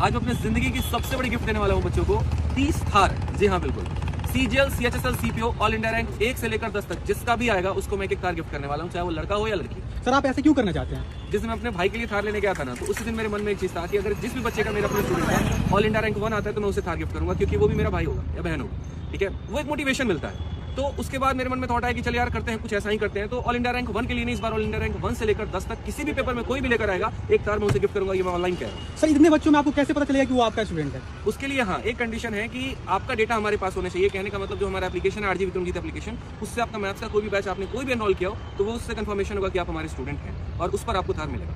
आज मैं अपनी जिंदगी की सबसे बड़ी गिफ्ट देने वाला हूँ बच्चों को 30 थार। जी हाँ बिल्कुल, CGL, CHSL, CPO all India rank 1 से लेकर 10 तक जिसका भी आएगा उसको मैं एक थार गिफ्ट करने वाला हूँ, चाहे वो लड़का हो या लड़की। सर आप ऐसे क्यों करना चाहते हैं? जिस दिन मैं अपने भाई के लिए थार लेने गया था ना, तो उसी दिन मेरे मन में एक चीज था कि अगर जिस भी बच्चे का मेरा अपने स्टूडेंट है ऑल इंडिया रैंक 1 आता है तो मैं उसे थार गिफ्ट करूंगा, क्योंकि वो भी मेरा भाई होगा या बहन होगा। ठीक है, वो एक मोटिवेशन मिलता है। तो उसके बाद मेरे मन में थॉट आया कि चल यार करते हैं, कुछ ऐसा ही करते हैं। तो ऑल इंडिया रैंक 1 के लिए नहीं, इस बार ऑल इंडिया रैंक 1 से लेकर 10 तक किसी भी पेपर में कोई भी लेकर आएगा एक तार मैं उसे गिफ्ट करूंगा। ये मैं ऑनलाइन कह रहा हूँ। सर इतने बच्चों में आपको कैसे पता चलेगा कि वो आपका स्टूडेंट है? उसके लिए हाँ एक कंडीशन है कि आपका डेटा हमारे पास होना चाहिए। कहने का मतलब जो हमारा एप्लीकेशन है RG विक्रमजीत एप्लीकेशन, उससे आपका मैथ्स का कोई भी बैच आपने कोई भी एनरोल किया हो तो वो उससे कंफर्मेशन होगा कि आप हमारे स्टूडेंट हैं और उस पर आपको थार मिलेगा।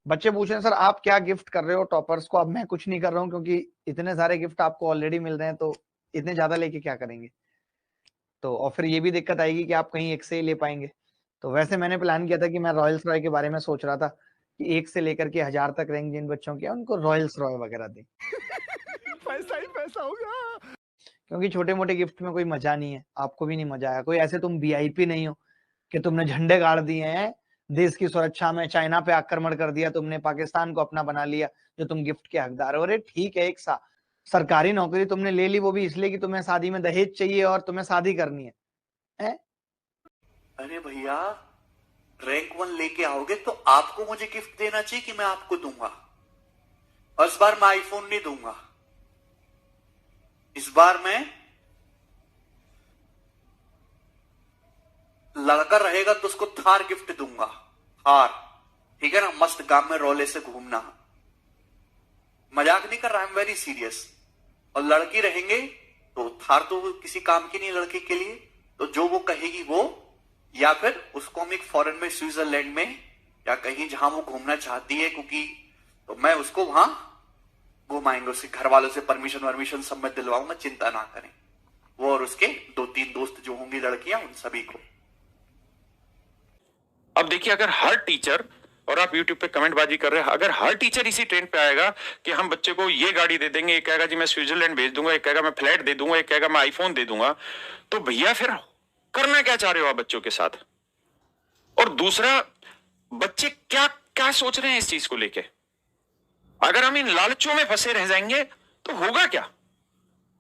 बच्चे पूछ रहे हैं सर आप क्या गिफ्ट कर रहे हो टॉपर्स को? अब मैं कुछ नहीं कर रहा हूँ क्योंकि इतने सारे गिफ्ट आपको ऑलरेडी मिल रहे हैं, तो इतने ज्यादा लेके क्या करेंगे? तो और फिर ये भी दिक्कत आएगी कि आप कहीं एक से ही ले पाएंगे। तो वैसे मैंने प्लान किया था कि मैं रॉयल्स रॉय के बारे में सोच रहा था कि 1 से लेकर के 1000 तक रैंक जिन बच्चों की है उनको रॉयल्स रॉय वगैरह दें। पैसा ही पैसा होगा। क्योंकि छोटे मोटे गिफ्ट में कोई मजा नहीं है, आपको भी नहीं मजा आया। कोई ऐसे तुम VIP नहीं हो कि तुमने झंडे गाड़ दिए हैं देश की सुरक्षा में, चाइना पे आक्रमण कर दिया तुमने, पाकिस्तान को अपना बना लिया, जो तुम गिफ्ट के हकदार हो। अरे ठीक है, एक सरकारी नौकरी तुमने ले ली, वो भी इसलिए कि तुम्हें शादी में दहेज चाहिए और तुम्हें शादी करनी है? अरे भैया, रैंक 1 लेके आओगे तो आपको मुझे गिफ्ट देना चाहिए कि मैं आपको दूंगा। और इस बार मैं आईफोन नहीं दूंगा, इस बार मैं लड़का रहेगा तो उसको थार गिफ्ट दूंगा। थार, ठीक है ना? मस्त गांव में रोले से घूमना। मजाक नहीं कर रहा, आई एम वेरी सीरियस। और लड़की रहेंगे तो थार तो किसी काम की नहीं लड़की के लिए, तो जो वो कहेगी वो, या फिर उसको हम एक फॉरेन में, स्विट्जरलैंड में या कहीं जहां वो घूमना चाहती है, क्योंकि तो मैं उसको वहां घुमाएंगे। उसके घर वालों से परमिशन सब मैं दिलवाऊंगा, चिंता ना करें। वो और उसके 2-3 दोस्त जो होंगी लड़कियां, उन सभी को। अब देखिए, अगर हर टीचर, और आप YouTube पे कमेंट बाजी कर रहे हैं, अगर हर टीचर इसी ट्रेंड पे आएगा कि हम बच्चे को ये गाड़ी दे देंगे, एक कहेगा जी मैं स्विट्जरलैंड भेज दूंगा, एक कहेगा मैं फ्लैट दे दूंगा, एक कहेगा मैं आईफोन दे दूंगा, तो भैया फिर करना क्या चाह रहे हो आप बच्चों के साथ? और दूसरा, बच्चे क्या क्या सोच रहे हैं इस चीज को लेके? अगर हम इन लालचों में फंसे रह जाएंगे तो होगा क्या?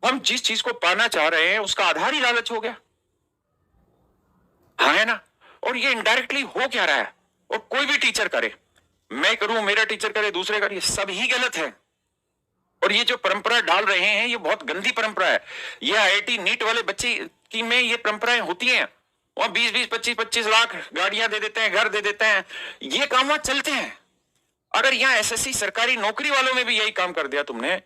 हम जिस चीज को पाना चाह रहे हैं उसका आधार ही लालच हो गया, हाँ है ना? और ये इनडायरेक्टली हो क्या रहा है? और कोई भी टीचर करे, मैं करूं, मेरा टीचर करे, दूसरे करे, सब ही गलत है। और ये जो परंपरा डाल रहे हैं ये बहुत गंदी परंपरा है। ये IIT नीट वाले बच्चे की में ये परंपराएं होती हैं, वहां 20-20, 25-25 लाख गाड़ियां दे देते हैं, घर दे देते हैं, ये काम वहां चलते हैं। अगर यहाँ SSC सरकारी नौकरी वालों में भी यही काम कर दिया तुमने,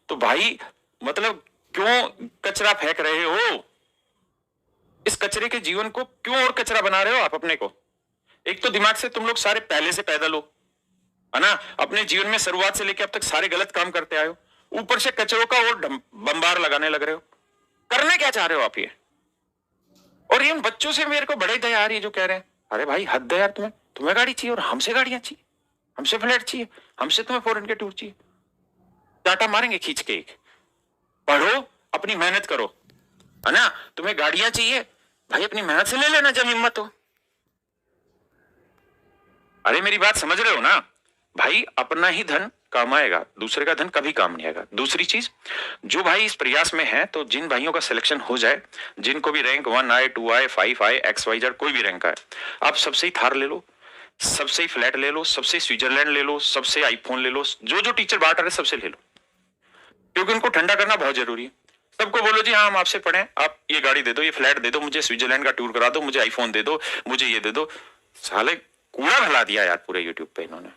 तो भाई मतलब क्यों कचरा फेंक रहे हो? इस कचरे के जीवन को क्यों और कचरा बना रहे हो आप अपने को? एक तो दिमाग से तुम लोग सारे पहले से पैदल हो, है ना? अपने जीवन में शुरुआत से लेकर अब तक सारे गलत काम करते आए हो, ऊपर से कचरों का और बम्बार लगाने लग रहे हो। करना क्या चाह रहे हो आप ये? और इन बच्चों से मेरे को बड़े दया आ रही है जो कह रहे हैं अरे भाई हद है यार, तुम्हें गाड़ी चाहिए और हमसे गाड़ियां चाहिए, हमसे फ्लैट चाहिए, हमसे तुम्हें फॉरेन के टूर चाहिए। टाटा मारेंगे खींच के। एक पढ़ो, अपनी मेहनत करो, है ना? तुम्हें गाड़ियां चाहिए भाई, अपनी मेहनत से ले लेना जब हिम्मत हो। अरे मेरी बात समझ रहे हो ना भाई? अपना ही धन काम आएगा, दूसरे का धन कभी काम नहीं आएगा। दूसरी चीज, जो भाई इस प्रयास में है, तो जिन भाइयों का सिलेक्शन हो जाए, जिनको भी रैंक 1 आए, 2 आए, 5 आए, XYZ कोई भी रैंक आए, आप सबसे ही थार ले लो, सबसे ही फ्लैट ले लो, सबसे स्विट्जरलैंड ले लो, सबसे आईफोन ले लो, जो जो टीचर बांट रहे सबसे ले लो, क्योंकि उनको ठंडा करना बहुत जरूरी है। सबको बोलो जी हाँ हम आपसे पढ़े, आप ये गाड़ी दे दो, ये फ्लैट दे दो, मुझे स्विट्जरलैंड का टूर करा दो, मुझे आईफोन दे दो, मुझे ये दे दो। साले कूड़ा भला दिया यार पूरे YouTube पे इन्होंने।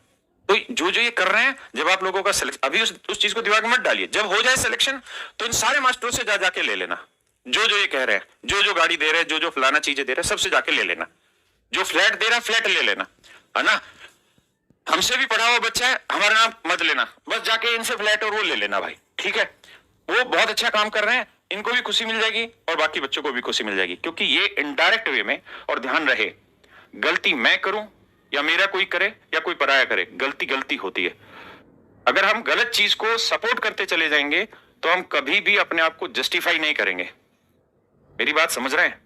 तो जो जो ये कर रहे हैं, जब आप लोगों का सिलेक्शन, अभी उस चीज को दिमाग में मत डालिए, जब हो जाए सिलेक्शन तो इन सारे मास्टरों से जाके ले लेना, जो जो ये कह रहे हैं, जो जो गाड़ी दे रहे हैं, जो जो फलाना चीजें दे रहे हैं, सबसे जाके ले लेना। जो फ्लैट दे रहा है फ्लैट ले लेना, है ना? हमसे भी पढ़ा हुआ बच्चा है, हमारा नाम मत लेना, बस जाके इनसे फ्लैट और वो ले लेना भाई, ठीक है? वो बहुत अच्छा काम कर रहे हैं, इनको भी खुशी मिल जाएगी और बाकी बच्चों को भी खुशी मिल जाएगी, क्योंकि ये इनडायरेक्ट वे में, और ध्यान रहे गलती मैं करूं या मेरा कोई करे या कोई पराया करे, गलती गलती होती है। अगर हम गलत चीज को सपोर्ट करते चले जाएंगे तो हम कभी भी अपने आप को जस्टिफाई नहीं करेंगे। मेरी बात समझ रहे हैं?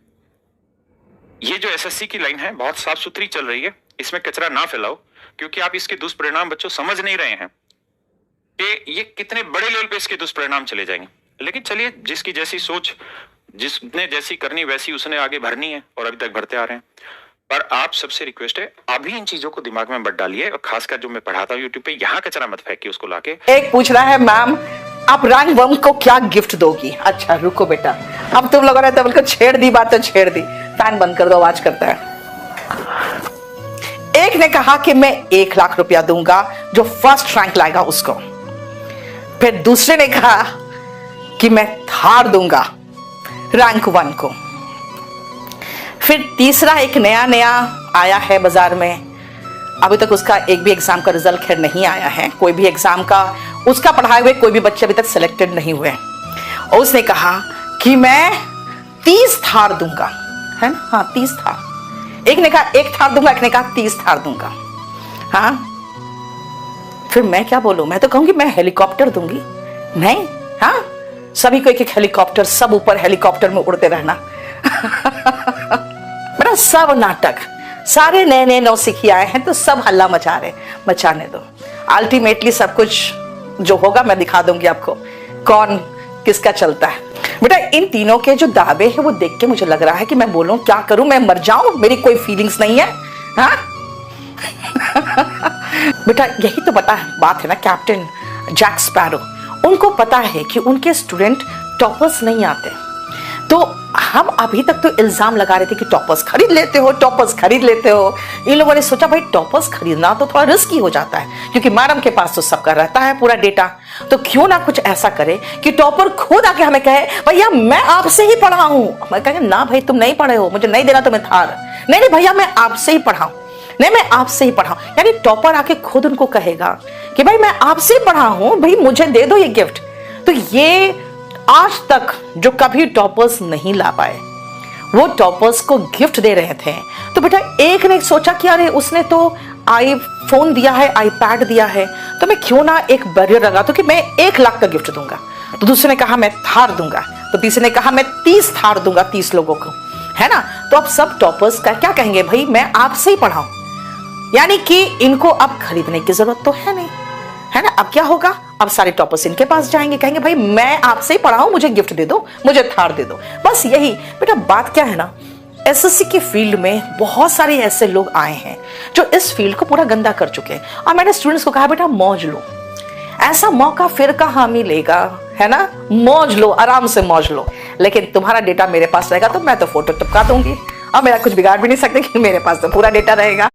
ये जो SSC की लाइन है बहुत साफ सुथरी चल रही है, इसमें कचरा ना फैलाओ, क्योंकि आप इसके दुष्परिणाम बच्चों समझ नहीं रहे हैं। कि ये कितने बड़े लेवल पे इसके दुष्परिणाम चले जाएंगे। लेकिन चलिए, जिसकी जैसी सोच, जिसने जैसी करनी वैसी उसने आगे भरनी है, और अभी तक भरते आ रहे हैं। पर आप सबसे रिक्वेस्ट है, अभी इन चीजों को दिमाग में मत डालिए, और खासकर जो मैं पढ़ाता हूँ यूट्यूब पे, यहाँ कचरा मत फेंकिए उसको लाके। एक पूछ रहा है, मैम आप रैंक 1 को क्या गिफ्ट दोगी? अच्छा रुको बेटा, अब तुम लोगों ने तो बिल्कुल छेड़ दी बात, तो छेड़ दी। फैन बंद कर दो, आवाज करता है। एक ने कहा कि मैं 1 लाख रुपया दूंगा जो फर्स्ट रैंक लाएगा उसको। फिर दूसरे ने कहा कि मैं थार दूंगा रैंक 1 को। फिर तीसरा एक नया आया है बाजार में, अभी तक उसका एक भी एग्जाम का रिजल्ट खैर नहीं आया है, कोई भी एग्जाम का उसका पढ़ाए हुए कोई भी बच्चे अभी तक सिलेक्टेड नहीं हुए। और उसने कहा कि मैं 30 थार दूंगा, है ना? हाँ 30 थार। एक ने कहा 1 थार दूंगा, एक ने कहा 30 थार दूंगा। हाँ फिर मैं क्या बोलूं? मैं तो कहूंगी मैं हेलीकॉप्टर दूंगी। नहीं, हाँ सभी को एक हेलीकॉप्टर, सब ऊपर हेलीकॉप्टर में उड़ते रहना। बड़ा सब नाटक, सारे नए नौसिखी आए हैं तो सब हल्ला मचा रहे, मचाने दो। अल्टीमेटली सब कुछ जो होगा मैं दिखा दूंगी आपको कौन किसका चलता है। बेटा इन तीनों के जो दावे हैं वो देख के मुझे लग रहा है कि मैं बोलूं क्या करूं, मैं मर जाऊं, मेरी कोई फीलिंग्स नहीं है। हाँ बेटा यही तो बात है ना कैप्टन जैक स्पैरो, उनको पता है कि उनके स्टूडेंट टॉपर्स नहीं आते। तो हम अभी तक तो इल्जाम लगा रहे थे कि टॉपर्स खरीद लेते हो, टॉपर्स खरीद लेते हो। इन लोगों ने सोचा भाई टॉपर्स खरीदना तो थोड़ा रिस्की हो जाता है, क्योंकि मैडम के पास तो सबका रहता है पूरा डेटा, तो क्यों ना कुछ ऐसा करे कि टॉपर खुद आके हमें कहे भैया मैं आपसे ही पढ़ा हूं। मैं कहेंगे ना भाई तुम नहीं पढ़े हो, मुझे नहीं देना तुम्हें थार। नहीं भैया मैं आपसे ही पढ़ा हूं, नहीं मैं आपसे ही पढ़ा हूं। यानी टॉपर आके खुद उनको कहेगा कि भाई मैं आपसे ही पढ़ा हूं, भाई मुझे दे दो ये गिफ्ट। तो ये आज तक जो कभी टॉपर्स नहीं ला पाए वो टॉपर्स को गिफ्ट दे रहे थे। तो बेटा एक ने सोचा कि अरे उसने तो आईफोन दिया है, आईपैड दिया है, तो मैं क्यों ना एक बैरियर लगा तो कि मैं 1 लाख का गिफ्ट दूंगा। तो दूसरे ने कहा मैं थार दूंगा, तो तीसरे ने कहा मैं 30 थार दूंगा 30 लोगों को, है ना? तो अब सब टॉपर्स का क्या कहेंगे, भाई मैं आपसे ही पढ़ा हूं, यानी कि इनको अब खरीदने की जरूरत तो है नहीं, है ना? अब क्या होगा, अब सारे टॉपर्स इनके पास जाएंगे, कहेंगे भाई मैं आपसे ही पढ़ा हूं, मुझे गिफ्ट दे दो, मुझे थार दे दो। बस यही बेटा बात क्या है ना, एसएससी की फील्ड में बहुत सारे ऐसे लोग आए हैं जो इस फील्ड को पूरा गंदा कर चुके हैं, और मैंने स्टूडेंट्स को कहा बेटा मौज लो, ऐसा मौका फिर कहां मिलेगा, है ना? मौज लो, आराम से मौज लो। लेकिन तुम्हारा डेटा मेरे पास रहेगा तो मैं तो फोटो चिपका दूंगी, और मेरा कुछ बिगाड़ भी नहीं सकते कि मेरे पास तो पूरा डेटा रहेगा।